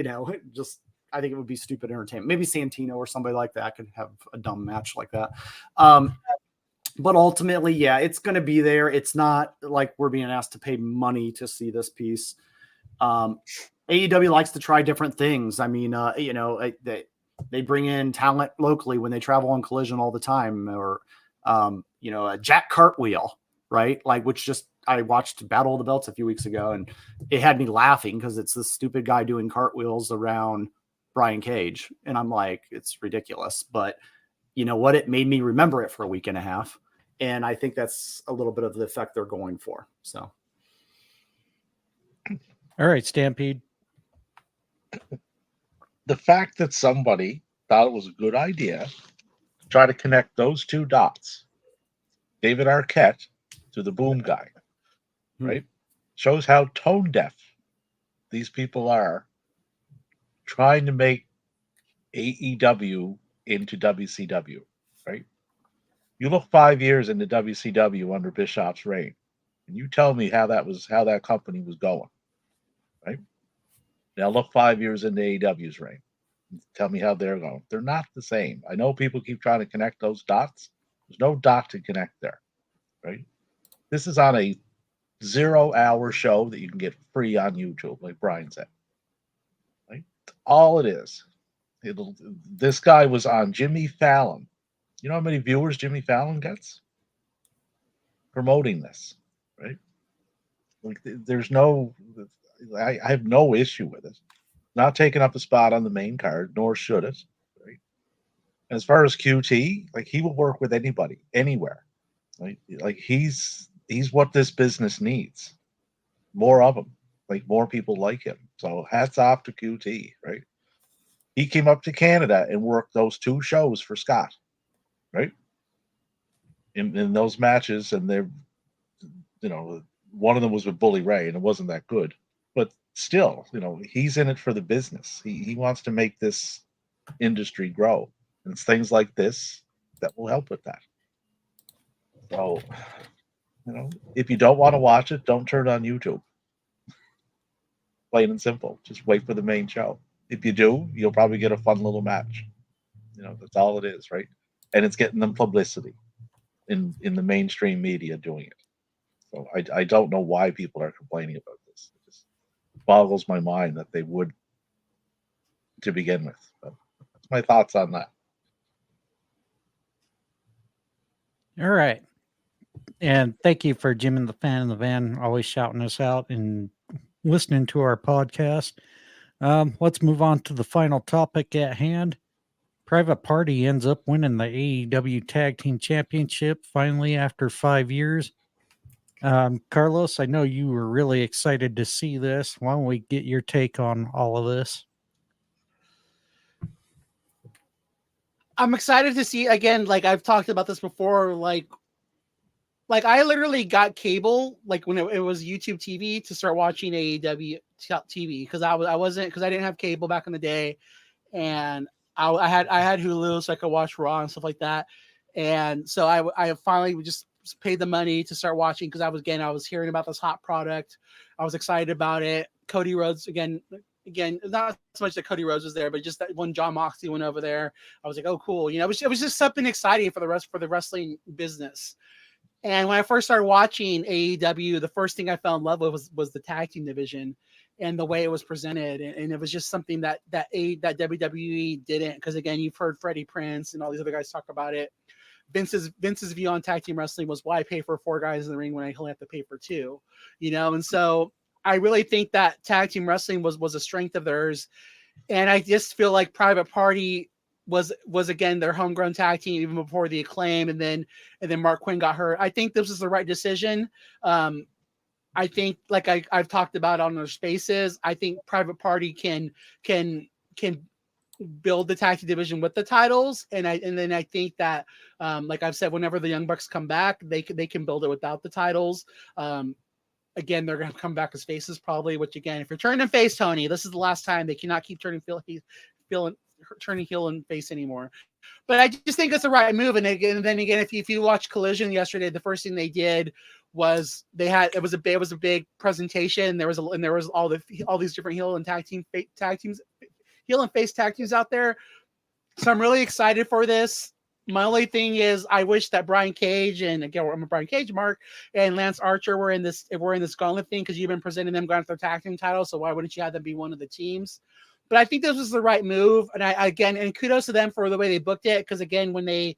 just I think it would be stupid entertainment. Maybe Santino or somebody like that could have a dumb match like that. But ultimately, yeah, it's going to be there. It's not like we're being asked to pay money to see this piece. AEW likes to try different things. I mean, they bring in talent locally when they travel on Collision all the time, or a Jack Cartwheel, right? Like, which just I watched Battle of the Belts a few weeks ago, and it had me laughing because it's this stupid guy doing cartwheels around Brian Cage, and I'm like, it's ridiculous. But you know what? It made me remember it for a week and a half, and I think that's a little bit of the effect they're going for. So,
all right, Stampede.
The fact that somebody thought it was a good idea to try to connect those two dots, David Arquette to the boom guy, right, shows how tone deaf these people are trying to make AEW into WCW, right? You look 5 years into WCW under Bischoff's reign, and you tell me how that company was going, right? Now look 5 years into AEW's reign. Tell me how they're going. They're not the same. I know people keep trying to connect those dots. There's no dot to connect there, right? This is on a 0-hour show that you can get free on YouTube, like Brian said. Right? All it is. This guy was on Jimmy Fallon. You know how many viewers Jimmy Fallon gets? Promoting this, right? Like, there's no... I have no issue with it. Not taking up a spot on the main card, nor should it. Right? And as far as QT, like, he will work with anybody, anywhere. Right? Like, he's what this business needs. More of him. Like, more people like him. So hats off to QT, right? He came up to Canada and worked those 2 shows for Scott, right? In those matches, and they're, one of them was with Bully Ray, and it wasn't that good. But still, he's in it for the business. He wants to make this industry grow. And it's things like this that will help with that. So, if you don't want to watch it, don't turn on YouTube. Plain and simple. Just wait for the main show. If you do, you'll probably get a fun little match. That's all it is, right? and it's getting them publicity in the mainstream media doing it. So I don't know why people are complaining about this. It just boggles my mind that they would to begin with. But that's my thoughts on that.
All right. And thank you for Jim and the Fan in the Van always shouting us out and listening to our podcast. Let's move on to the final topic at hand. Private Party ends up winning the AEW Tag Team Championship finally after 5 years. Carlos, I know you were really excited to see this. Why don't we get your take on all of this?
I'm excited to see again. Like I've talked about this before. Like I literally got cable like when it was YouTube TV to start watching AEW TV because I wasn't because I didn't have cable back in the day, and I had Hulu so I could watch Raw and stuff like that, and so I finally just paid the money to start watching because I was hearing about this hot product. I was excited about it. Cody Rhodes again, not so much that Cody Rhodes was there, but just that when John Moxley went over there, I was like, oh, cool. You know, it was just something exciting for the wrestling business. And when I first started watching AEW, the first thing I fell in love with was the tag team division and the way it was presented. And it was just something that WWE didn't. Because again, you've heard Freddie Prinze and all these other guys talk about it. Vince's view on tag team wrestling was, why pay for 4 guys in the ring when I only have to pay for 2, you know? And so I really think that tag team wrestling was a strength of theirs. And I just feel like Private Party was again their homegrown tag team even before the Acclaim, and then Mark Quinn got hurt. I think this was the right decision. I think, like I've talked about on their spaces, I think Private Party can build the tag team division with the titles, and then I think that like I've said, whenever the Young Bucks come back, they can build it without the titles. Again, they're going to come back as faces probably, which again, if you're turning face, Tony, this is the last time. They cannot keep turning heel and face anymore. But I just think it's the right move. And then again, if you watch Collision yesterday, the first thing they did was it was a big presentation. There was all these different heel and tag teams, heel and face tag teams out there. So I'm really excited for this. My only thing is I wish that Brian Cage, and again, I'm a Brian Cage mark, and Lance Archer were in this gauntlet thing, because you've been presenting them going for their tag team title. So why wouldn't you have them be one of the teams? But I think this was the right move. And kudos to them for the way they booked it. Because again, when they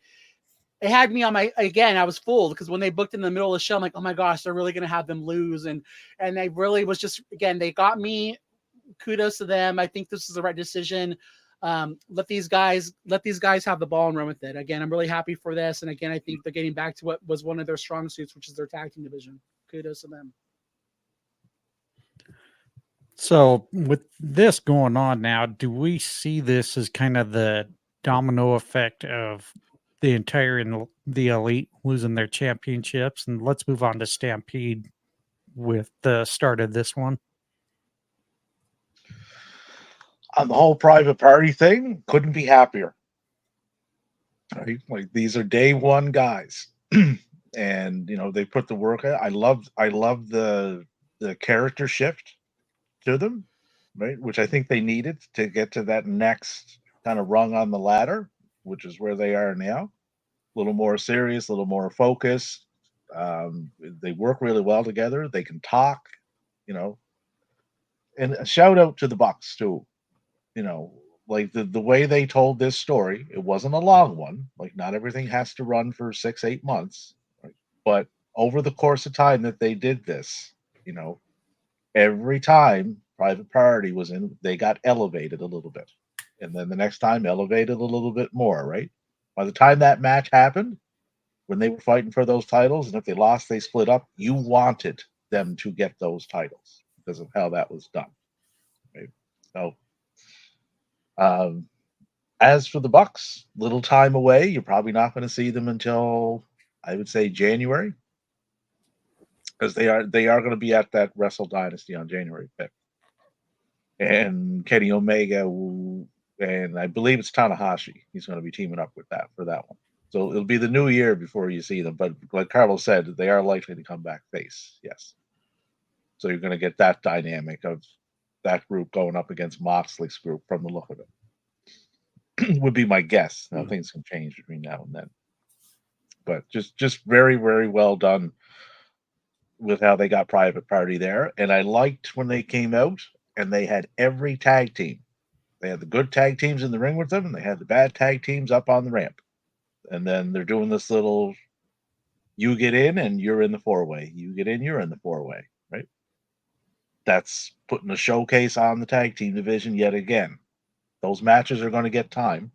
had me on I was fooled, because when they booked in the middle of the show, I'm like, oh my gosh, they're really going to have them lose. And they really was just, again, they got me. Kudos to them. I think this is the right decision. Let these guys have the ball and run with it. Again, I'm really happy for this. And again, I think they're getting back to what was one of their strong suits, which is their tag team division. Kudos to them.
So with this going on now, do we see this as kind of the domino effect of the Elite losing their championships? And let's move on to Stampede with the start of this one.
On the whole Private Party thing, couldn't be happier. Right? Like, these are day one guys. And you know, they put the work in. I love the character shift to them, right? Which I think they needed to get to that next kind of rung on the ladder, which is where they are now. A little more serious, a little more focused. They work really well together. They can talk, you know. And a shout out to the Bucks too. You know, like the way they told this story, it wasn't a long one. Like, not everything has to run for 6-8 months, right? But over the course of time that they did this, you know, every time Private Party was in, they got elevated a little bit. And then the next time, elevated a little bit more, right? By the time that match happened, when they were fighting for those titles, and if they lost, they split up, you wanted them to get those titles because of how that was done. Right? So, as for the Bucks, little time away. You're probably not going to see them until, I would say, January, because they are going to be at that Wrestle Dynasty on January 5th. And Kenny Omega, and I believe it's Tanahashi, he's going to be teaming up with that for that one. So it'll be the new year before you see them. But like Carlos said, they are likely to come back face. Yes. So you're going to get that dynamic of that group going up against Moxley's group from the look of it. would be my guess. Now things can change between now and then, but just very, very well done with how they got Private Party there. And I liked when they came out and they had every tag team. They had the good tag teams in the ring with them, and they had the bad tag teams up on the ramp. And then they're doing this little, you get in and you're in the 4-way. You get in, you're in the 4-way, right? That's putting a showcase on the tag team division yet again. Those matches are going to get time.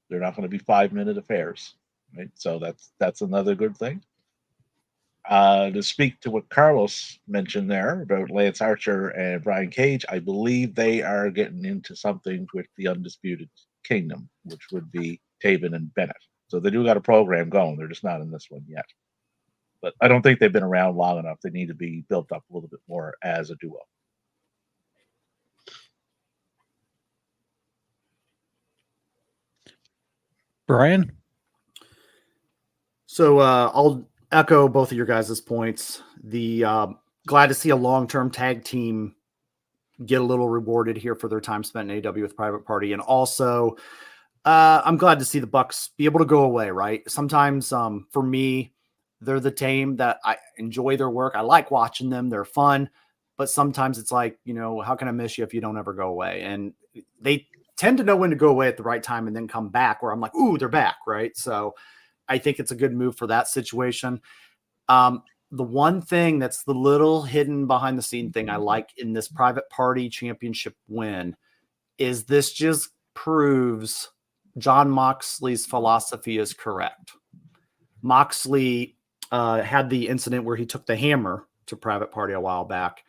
They're not going to be 5-minute affairs, right? So that's another good thing. To speak to what Carlos mentioned there about Lance Archer and Brian Cage, I believe they are getting into something with the Undisputed Kingdom, which would be Taven and Bennett. So they do got a program going. They're just not in this one yet. But I don't think they've been around long enough. They need to be built up a little bit more as a duo.
Brian?
So I'll echo both of your guys' points. The glad to see a long-term tag team get a little rewarded here for their time spent in AEW with Private Party. And also, I'm glad to see the Bucks be able to go away, right? Sometimes for me, they're the team that I enjoy their work. I like watching them. They're fun. But sometimes it's like, how can I miss you if you don't ever go away? And they tend to know when to go away at the right time and then come back where I'm like, ooh, they're back, right? So I think it's a good move for that situation. The one thing that's the little hidden behind the scene thing I like in this Private Party championship win is this just proves Jon Moxley's philosophy is correct. Moxley had the incident where he took the hammer to Private Party a while back,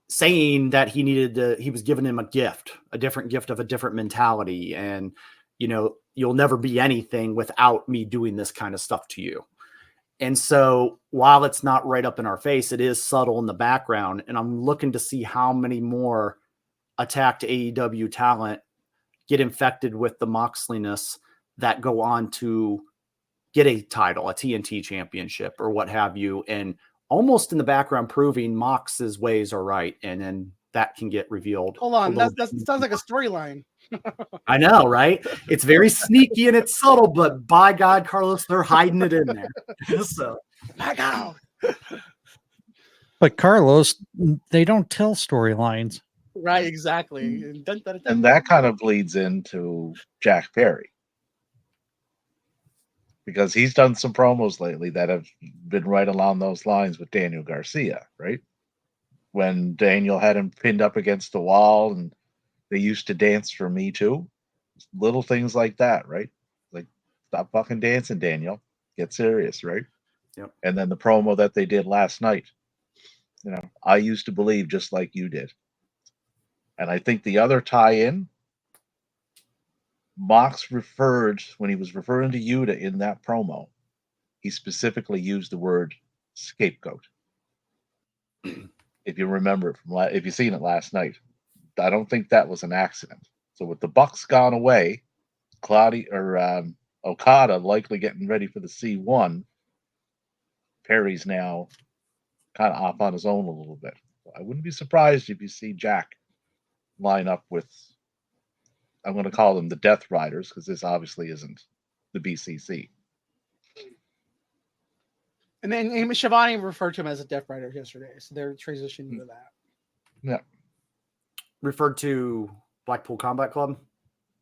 saying that he was giving him a different gift of a different mentality. And, you'll never be anything without me doing this kind of stuff to you. And so while it's not right up in our face, it is subtle in the background. And I'm looking to see how many more attacked AEW talent get infected with the Moxliness that go on to get a title, a TNT championship or what have you. And almost in the background proving Mox's ways are right. And then that can get revealed.
Hold on. That sounds like a storyline.
I know, right? It's very sneaky and it's subtle, but by God, Carlos, they're hiding it in there. So,
my God.
But Carlos, they don't tell storylines.
Right, exactly.
And that kind of bleeds into Jack Perry, because he's done some promos lately that have been right along those lines with Daniel Garcia, right? When Daniel had him pinned up against the wall and they used to dance for me too. Little things like that, right? Like, stop fucking dancing, Daniel. Get serious, right?
Yep.
And then the promo that they did last night. I used to believe just like you did. And I think the other tie-in, Mox referred, when he was referring to Yuta in that promo, he specifically used the word scapegoat. If you remember it if you've seen it last night, I don't think that was an accident. So with the Bucks gone away, Okada likely getting ready for the C1, Perry's now kind of off on his own a little bit. So I wouldn't be surprised if you see Jack line up with, I'm going to call them the Death Riders, because this obviously isn't the BCC.
And then Shivani referred to him as a Death Rider yesterday, so they're transitioning to that.
Yeah.
Referred to Blackpool Combat Club?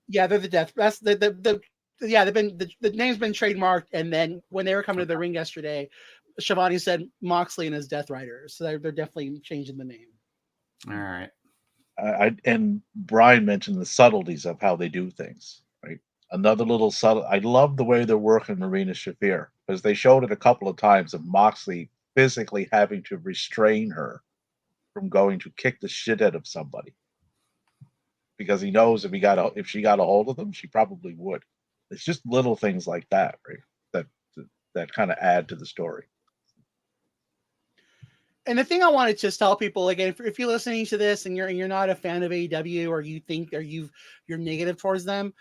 Yeah, they're the Death. That's the name's been trademarked, and then when they were coming to the ring yesterday, Shivani said Moxley and his Death Riders, so they're definitely changing the name.
All right.
And Brian mentioned the subtleties of how they do things, right? Another little subtle. I love the way they're working Marina Shafir, because they showed it a couple of times of Moxley physically having to restrain her from going to kick the shit out of somebody, because he knows if she got a hold of them, she probably would. It's just little things like that, right? That kind of add to the story.
And the thing I wanted to just tell people, again, if you're listening to this and you're not a fan of AEW, or you think you're negative towards them,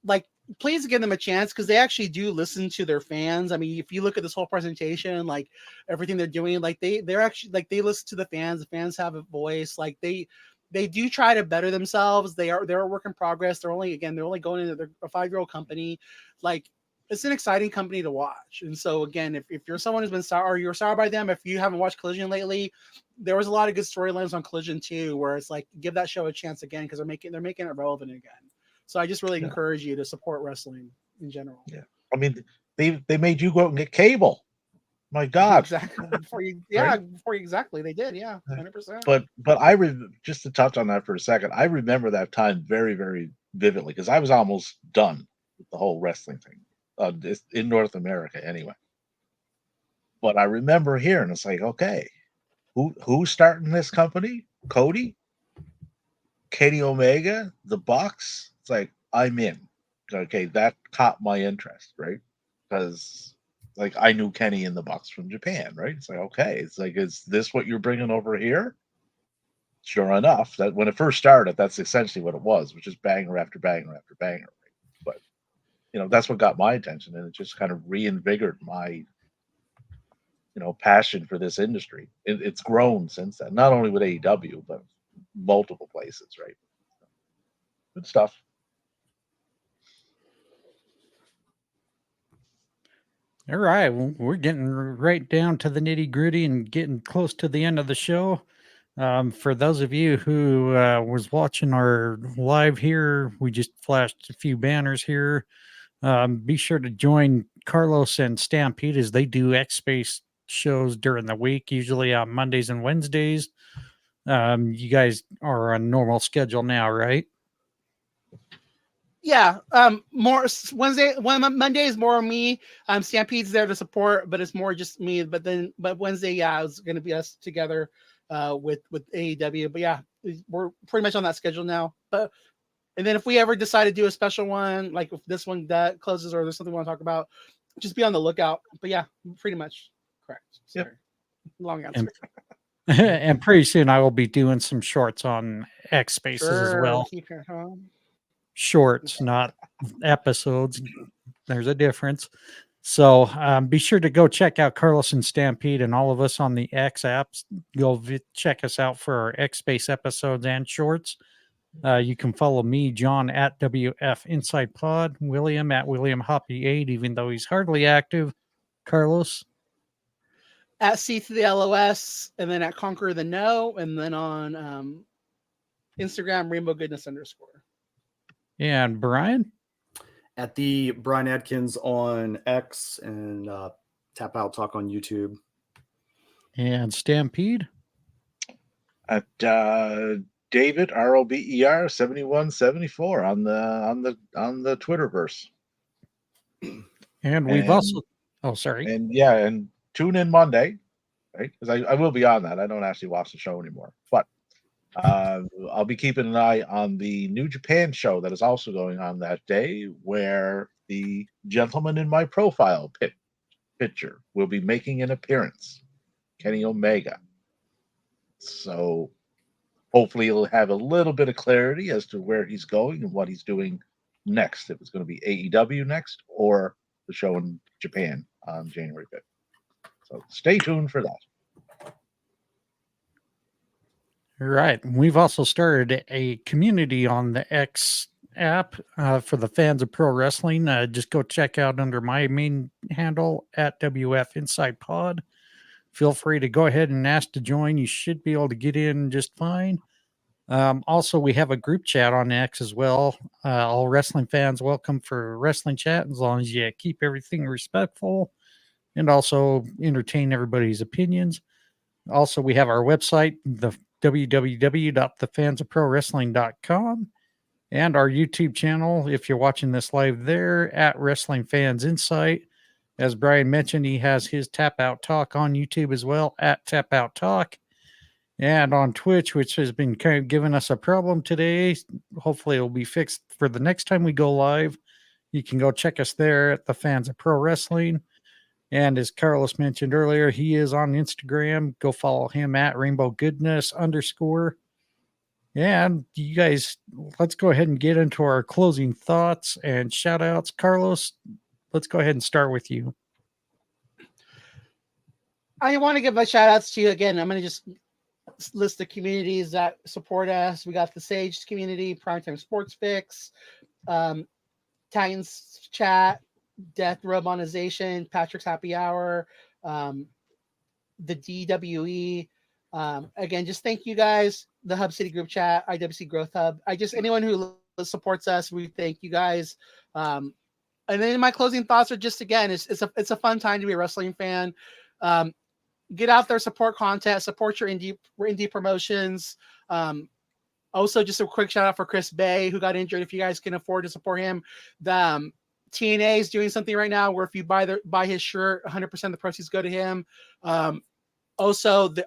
like, please give them a chance, because they actually do listen to their fans. I mean, if you look at this whole presentation, like everything they're doing, like they're actually, like, they listen to the fans. The fans have a voice. Like they they do try to better themselves. They're a work in progress. They're only going into a 5-year-old company. Like, it's an exciting company to watch. And so again, if you're someone who's been sour, or you're sour by them, if you haven't watched Collision lately, there was a lot of good storylines on Collision too, where it's like, give that show a chance again, because they're making it relevant again. So I just really encourage you to support wrestling in general.
Yeah, I mean, they made you go out and get cable. My God,
Exactly. Exactly. They did. Yeah, 100%.
But just to touch on that for a second, I remember that time very, very vividly, because I was almost done with the whole wrestling thing in North America anyway. But I remember hearing, it's like, okay, who's starting this company? Cody, Kenny Omega, the Bucks. It's like, I'm in. Okay, that caught my interest, right? Because like, I knew Kenny and the Bucks from Japan, right? It's like, okay, it's like, is this what you're bringing over here? Sure enough, that when it first started, that's essentially what it was, which is banger after banger after banger. Right? But that's what got my attention, and it just kind of reinvigorated my passion for this industry. It's grown since then, not only with AEW, but multiple places, right? Good stuff.
All right, well, we're getting right down to the nitty gritty and getting close to the end of the show. For those of you who was watching our live here, we just flashed a few banners here. Be sure to join Carlos and Stampede as they do X Space shows during the week, usually on Mondays and Wednesdays. You guys are on normal schedule now, right?
Yeah, more Monday is more me. Stampede's there to support, but it's more just me. But Wednesday, yeah, it's going to be us together with AEW. But yeah, we're pretty much on that schedule now. And then if we ever decide to do a special one, like if this one that closes or there's something we want to talk about, just be on the lookout. But yeah, pretty much correct. Sorry. Yep. Long answer.
And pretty soon I will be doing some shorts on X Spaces as well.
Keep your home.
Shorts, not episodes. There's a difference. So be sure to go check out Carlos and Stampede and all of us on the X apps. Go check us out for our X Space episodes and shorts. You can follow me, John, at WF Inside Pod, William at William Hoppy 8, even though he's hardly active. Carlos
at C to the LOS, and then at Conquer the No, and then on Instagram, Rainbow Goodness _.
And Brian?
At the Brian Adkins on X and Tap Out Talk on YouTube.
And Stampede?
At David ROBER 7174 on the Twitterverse.
And we've also sorry.
And tune in Monday, right? Because I will be on that. I don't actually watch the show anymore, but I'll be keeping an eye on the New Japan show that is also going on that day, where the gentleman in my profile picture will be making an appearance, Kenny Omega. So hopefully he'll have a little bit of clarity as to where he's going and what he's doing next. If it's going to be AEW next or the show in Japan on January 5th. So stay tuned for that.
Right. We've also started a community on the X app for the fans of pro wrestling. Just go check out under my main handle at WF Inside Pod. Feel free to go ahead and ask to join. You should be able to get in just fine. Also, we have a group chat on X as well. All wrestling fans welcome for wrestling chat, as long as you keep everything respectful and also entertain everybody's opinions. Also, we have our website, the www.thefansofprowrestling.com, and our YouTube channel, if you're watching this live there, at Wrestling Fans Insight. As Brian mentioned, he has his Tap Out Talk on YouTube as well, at Tap Out Talk. And on Twitch, which has been kind of giving us a problem today. Hopefully it'll be fixed for the next time we go live. You can go check us there at the Fans of Pro Wrestling. And as Carlos mentioned earlier, he is on Instagram. Go follow him at Rainbow Goodness _. And you guys, let's go ahead and get into our closing thoughts and shout outs. Carlos, let's go ahead and start with you.
I want to give my shout outs to you again. I'm going to just list of communities that support us. We got the Sage community, Primetime Sports Fix, Titans Chat, Death Row Monetization, Patrick's Happy Hour, the DWE. Again, just thank you guys. The Hub City Group Chat, IWC Growth Hub. Anyone who supports us, we thank you guys. And then my closing thoughts are just, again, it's a fun time to be a wrestling fan. Get out there, support content, support your indie promotions. Also, just a quick shout out for Chris Bay, who got injured. If you guys can afford to support him, the TNA is doing something right now where if you buy his shirt, 100% of the proceeds go to him. Also, the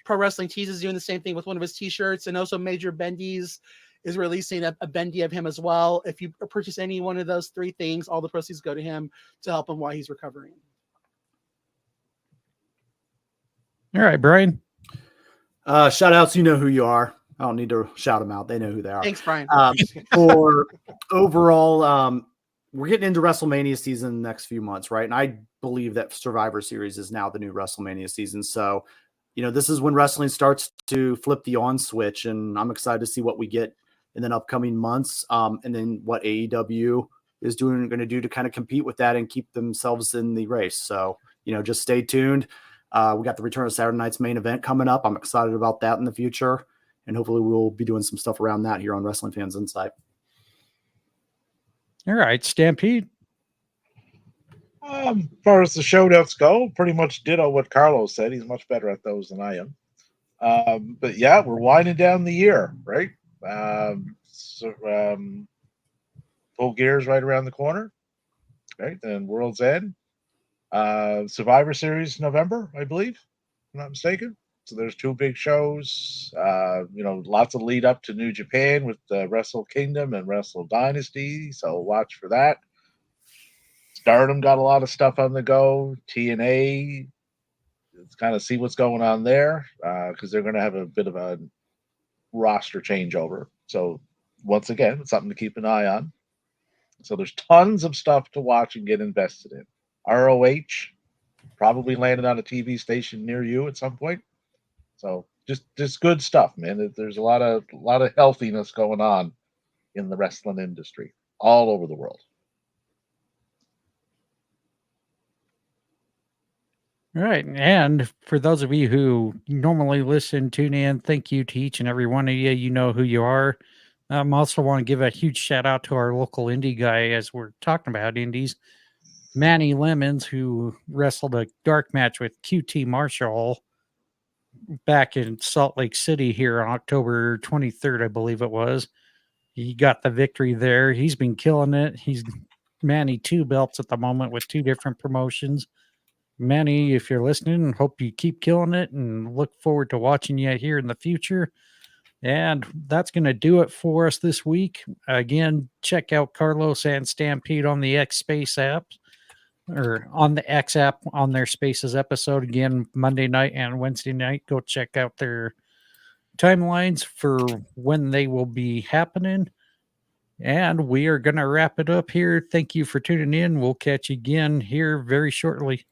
Pro Wrestling Tees is doing the same thing with one of his T-shirts, and also Major Bendy's is releasing a bendy of him as well. If you purchase any one of those three things, all the proceeds go to him to help him while he's recovering.
All right, Brian.
Shout outs, you know who you are. I don't need to shout them out. They know who they are.
Thanks, Brian.
For overall, we're getting into WrestleMania season in the next few months, right? And I believe that Survivor Series is now the new WrestleMania season. So, this is when wrestling starts to flip the on switch, and I'm excited to see what we get in the upcoming months, and then what AEW is going to do to kind of compete with that and keep themselves in the race. So, just stay tuned. We got the return of Saturday night's main event coming up. I'm excited about that in the future, and hopefully we'll be doing some stuff around that here on Wrestling Fans Insight.
All right, Stampede.
As far as the show notes go, pretty much ditto what Carlos said. He's much better at those than I am. But yeah, we're winding down the year, right? Full Gear's right around the corner, right? Then World's End. Survivor Series November, I believe, if I'm not mistaken. So there's two big shows. Lots of lead up to New Japan with Wrestle Kingdom and Wrestle Dynasty. So watch for that. Stardom got a lot of stuff on the go. TNA, let's kind of see what's going on there because they're going to have a bit of a roster changeover. So once again, it's something to keep an eye on. So there's tons of stuff to watch and get invested in. ROH probably landed on a TV station near you at some point. So just good stuff, man. There's a lot of healthiness going on in the wrestling industry all over the world.
All right. And for those of you who normally listen, tune in, thank you to each and every one of you. You know who you are. I also want to give a huge shout out to our local indie guy as we're talking about indies. Manny Lemons, who wrestled a dark match with QT Marshall back in Salt Lake City here on October 23rd, I believe it was. He got the victory there. He's been killing it. He's Manny 2 belts at the moment with 2 different promotions. Manny, if you're listening, hope you keep killing it and look forward to watching you here in the future. And that's going to do it for us this week. Again, check out Carlos and Stampede on the X Space app or on the X app on their Spaces episode. Again, Monday night and Wednesday night. Go check out their timelines for when they will be happening. And we are going to wrap it up here. Thank you for tuning in. We'll catch you again here very shortly.